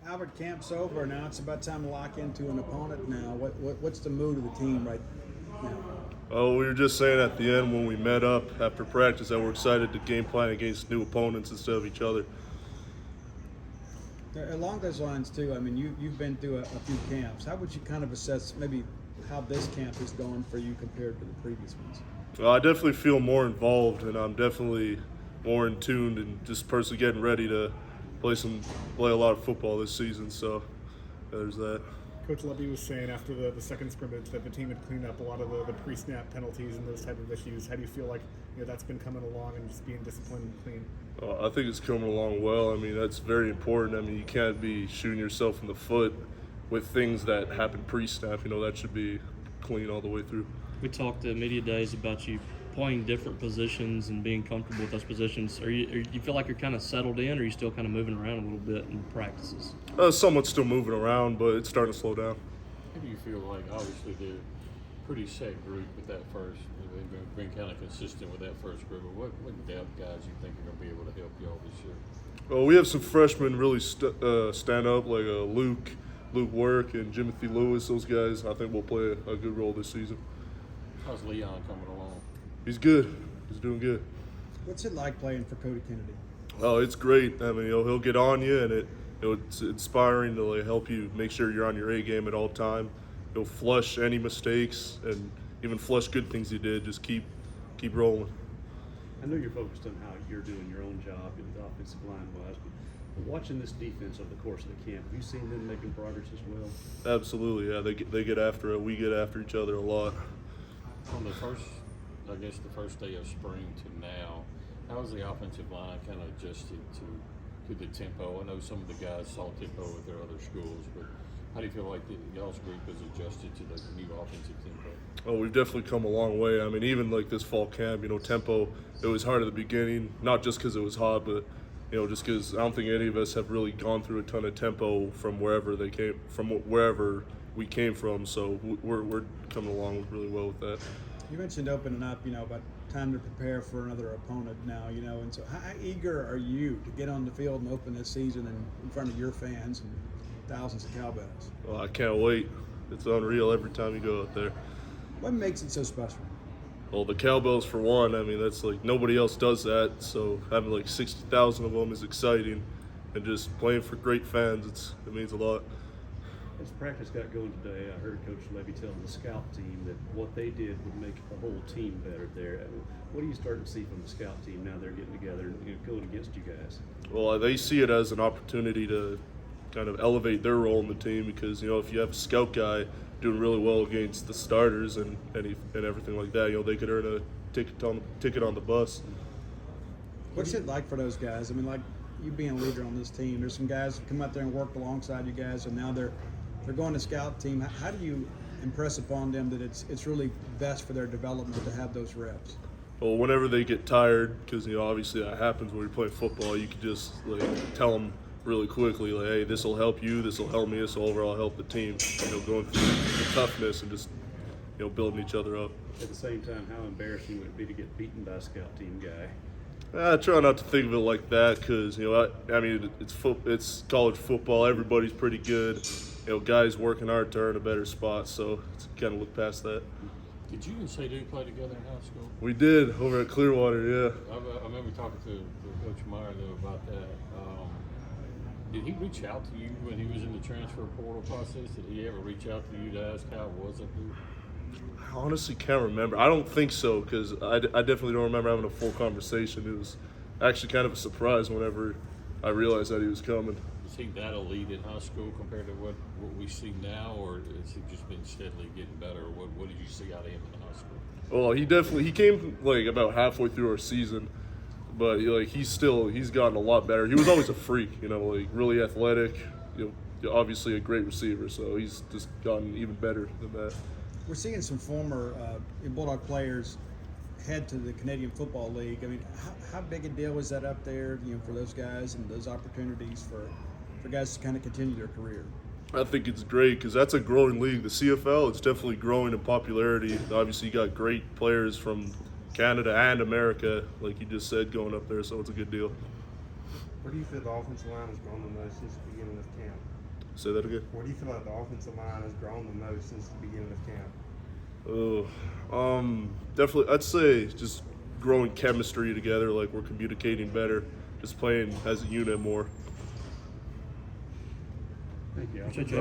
Albert, camp's over now. It's about time to lock into an opponent now. What's the mood of the team right now? Oh, we were just saying at the end when we met up after practice that we're excited to game plan against new opponents instead of each other. Along those lines too, I mean, you've been through a few camps. How would you kind of assess maybe how this camp is going for you compared to the previous ones? I definitely feel more involved, and I'm definitely more in tune and just personally getting ready to play a lot of football this season. So there's that. Coach Levy was saying after the second scrimmage that the team had cleaned up a lot of the pre-snap penalties and those type of issues. How do you feel like that's been coming along and just being disciplined and clean? I think it's coming along well. I mean, that's very important. I mean, you can't be shooting yourself in the foot with things that happen pre-snap. That should be clean all the way through. We talked to media days about you playing different positions and being comfortable with those positions. Do you feel like you're kind of settled in, or are you still kind of moving around a little bit in practices? Somewhat still moving around, but it's starting to slow down. How do you feel like, obviously, they're a pretty set group with that first, they've been kind of consistent with that first group, but what depth guys you think are going to be able to help y'all this year? Well, we have some freshmen really stand up, like Luke Work and Jimothy Lewis. Those guys, I think, will play a good role this season. How's Leon coming along? He's good. He's doing good. What's it like playing for Cody Kennedy? Oh, it's great. I mean, he'll get on you, and it's inspiring to help you make sure you're on your A game at all time. He'll flush any mistakes and even flush good things you did. Just keep rolling. I know you're focused on how you're doing your own job in the offensive line wise, but watching this defense over the course of the camp, have you seen them making progress as well? Absolutely, yeah. They get after it. We get after each other a lot. On the first day of spring to now, how has the offensive line kind of adjusted to the tempo? I know some of the guys saw tempo at their other schools, but how do you feel like y'all's group has adjusted to the new offensive tempo? Oh, we've definitely come a long way. I mean, even like this fall camp, tempo, it was hard at the beginning, not just because it was hot, but just because I don't think any of us have really gone through a ton of tempo from wherever we came from. So we're coming along really well with that. You mentioned opening up, about time to prepare for another opponent now, and so how eager are you to get on the field and open this season in front of your fans and thousands of cowbells? Well, I can't wait. It's unreal every time you go out there. What makes it so special? Well, the cowbells for one. I mean, that's like nobody else does that. So having like 60,000 of them is exciting, and just playing for great fans, it means a lot. As practice got going today, I heard Coach Levy telling the scout team that what they did would make the whole team better there. What are you starting to see from the scout team now they're getting together and going against you guys? Well, they see it as an opportunity to kind of elevate their role in the team because, if you have a scout guy doing really well against the starters and everything like that, they could earn a ticket on the bus. What's it like for those guys? I mean, like you being a leader on this team, there's some guys who come out there and worked alongside you guys, and now they're going to scout team. How do you impress upon them that it's really best for their development to have those reps? Well, whenever they get tired, because obviously that happens when you're playing football, you can just tell them really quickly, hey, this will help you, this will help me, this will overall help the team. Going through the toughness and just building each other up. At the same time, how embarrassing would it be to get beaten by a scout team guy? I try not to think of it like that because I mean it's college football. Everybody's pretty good. Guys working hard to earn a better spot, so it's kind of look past that. Did you and Sadoo play together in high school? We did over at Clearwater, yeah. I remember talking to Coach Meyer though about that. Did he reach out to you when he was in the transfer portal process? Did he ever reach out to you to ask how it was up there? I honestly can't remember. I don't think so because I definitely don't remember having a full conversation. It was actually kind of a surprise whenever I realized that he was coming. Is he that elite in high school compared to what we see now, or has he just been steadily getting better? What did you see out of him in high school? Well, he came about halfway through our season, but he's gotten a lot better. He was always a freak, really athletic, obviously a great receiver. So he's just gotten even better than that. We're seeing some former Bulldog players head to the Canadian Football League. I mean, how big a deal is that up there, for those guys and those opportunities for guys to kind of continue their career? I think it's great because that's a growing league. The CFL, it's definitely growing in popularity. Obviously, you got great players from Canada and America, like you just said, going up there, so it's a good deal. Where do you feel the offensive line has grown the most since the beginning of camp? Say that again. What do you feel like the offensive line has grown the most since the beginning of camp? Definitely, I'd say just growing chemistry together, like we're communicating better, just playing as a unit more. Thank you. Appreciate you.